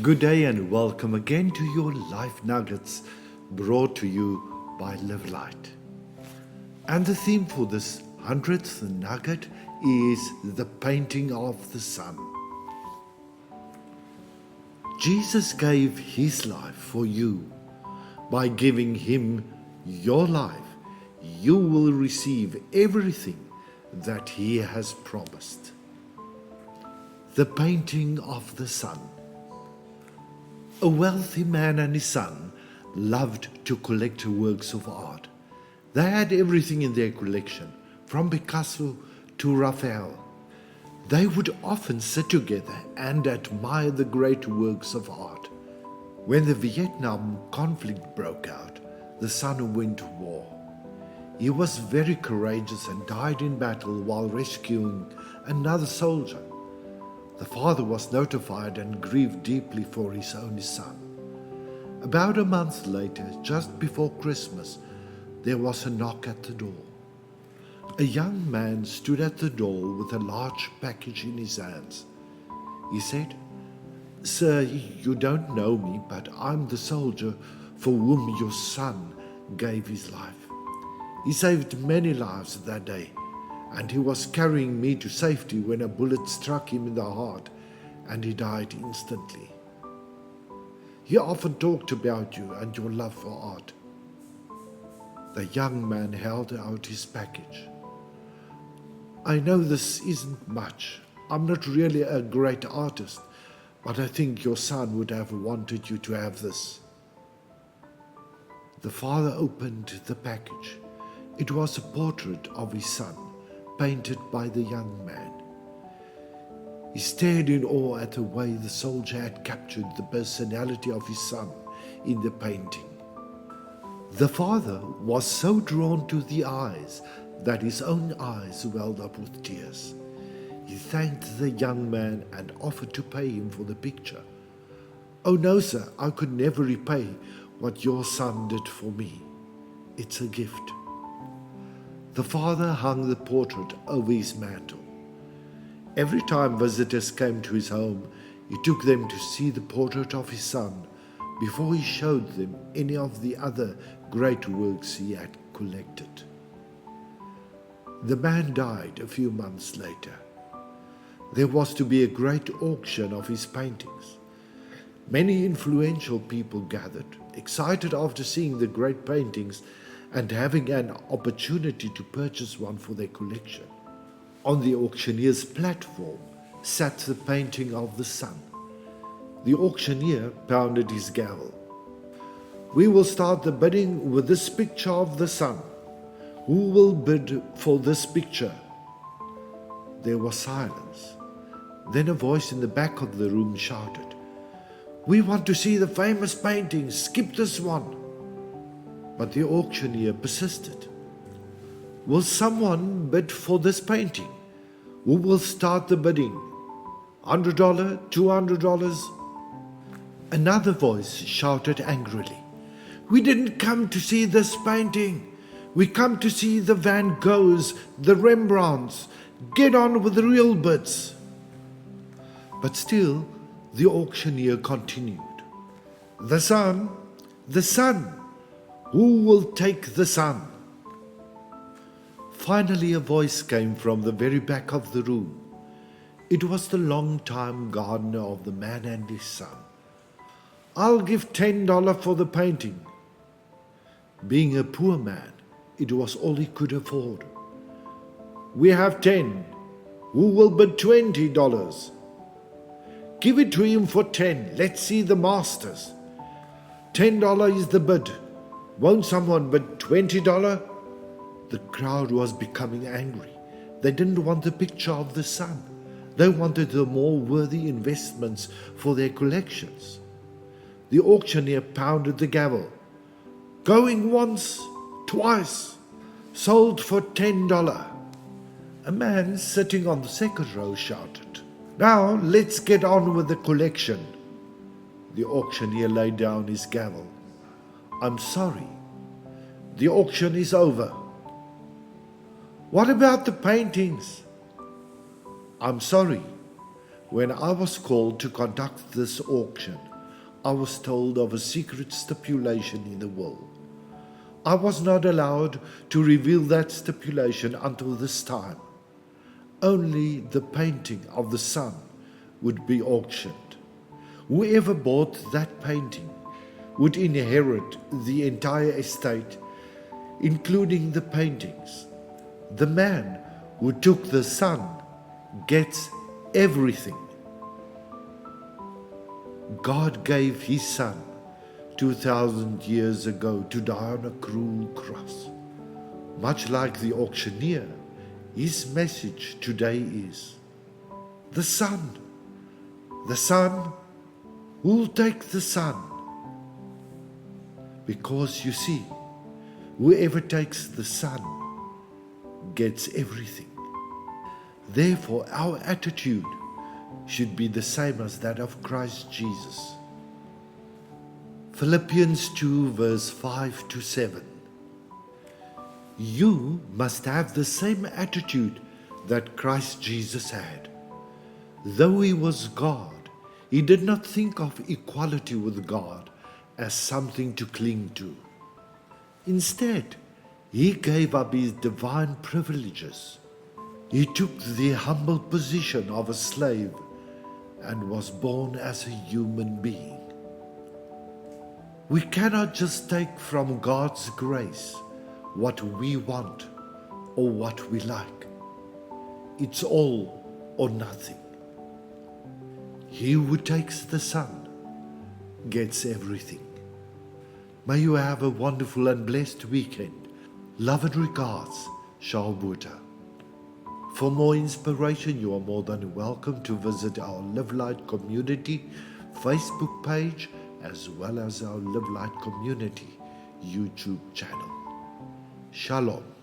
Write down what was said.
Good day and welcome again to your Life Nuggets brought to you by Live Light. And the theme for this 100th nugget is the painting of the sun. Jesus gave his life for you. By giving him your life, you will receive everything that he has promised. The painting of the sun. A wealthy man and his son loved to collect works of art. They had everything in their collection, from Picasso to Raphael. They would often sit together and admire the great works of art. When the Vietnam conflict broke out, the son went to war. He was very courageous and died in battle while rescuing another soldier. The father was notified and grieved deeply for his only son. About a month later, just before Christmas, there was a knock at the door. A young man stood at the door with a large package in his hands. He said, "Sir, you don't know me, but I'm the soldier for whom your son gave his life. He saved many lives that day, and he was carrying me to safety when a bullet struck him in the heart, and he died instantly. He often talked about you and your love for art." The young man held out his package. "I know this isn't much. I'm not really a great artist, but I think your son would have wanted you to have this." The father opened the package. It was a portrait of his son, painted by the young man. He stared in awe at the way the soldier had captured the personality of his son in the painting. The father was so drawn to the eyes that his own eyes welled up with tears. He thanked the young man and offered to pay him for the picture. "Oh no, sir, I could never repay what your son did for me. It's a gift." The father hung the portrait over his mantle. Every time visitors came to his home, he took them to see the portrait of his son before he showed them any of the other great works he had collected. The man died a few months later. There was to be a great auction of his paintings. Many influential people gathered, excited after seeing the great paintings and having an opportunity to purchase one for their collection. On the auctioneer's platform sat the painting of the sun. The auctioneer pounded his gavel. "We will start the bidding with this picture of the sun. Who will bid for this picture?" There was silence. Then a voice in the back of the room shouted, "We want to see the famous painting. Skip this one." But the auctioneer persisted. "Will someone bid for this painting? Who will start the bidding? $100, $200? Another voice shouted angrily, "We didn't come to see this painting. We come to see the Van Goghs, the Rembrandts. Get on with the real bids." But still, the auctioneer continued. "The sun, the sun. Who will take the sun?" Finally, a voice came from the very back of the room. It was the long-time gardener of the man and his son. "I'll give $10 for the painting." Being a poor man, it was all he could afford. "We have 10. Who will bid $20? "Give it to him for 10. Let's see the masters." $10 is the bid. Won't someone bid $20? The crowd was becoming angry. They didn't want the picture of the sun. They wanted the more worthy investments for their collections. The auctioneer pounded the gavel. "Going once, twice. Sold for $10. A man sitting on the second row shouted, "Now let's get on with the collection." The auctioneer laid down his gavel. "I'm sorry. The auction is over." "What about the paintings?" "I'm sorry. When I was called to conduct this auction, I was told of a secret stipulation in the will. I was not allowed to reveal that stipulation until this time. Only the painting of the sun would be auctioned. Whoever bought that painting would inherit the entire estate, including the paintings. The man who took the sun gets everything. God gave his son 2,000 years ago to die on a cruel cross. Much like the auctioneer, his message today is, the son, who'll take the son? Because you see, whoever takes the son gets everything. Therefore, our attitude should be the same as that of Christ Jesus. Philippians 2 verse 5 to 7. You must have the same attitude that Christ Jesus had. Though he was God, he did not think of equality with God as something to cling to. Instead, he gave up his divine privileges. He took the humble position of a slave and was born as a human being. We cannot just take from God's grace what we want or what we like. It's all or nothing. He who takes the Son gets everything. May you have a wonderful and blessed weekend. Love and regards, Shalom. For more inspiration, you are more than welcome to visit our Live Light Community Facebook page as well as our Live Light Community YouTube channel. Shalom.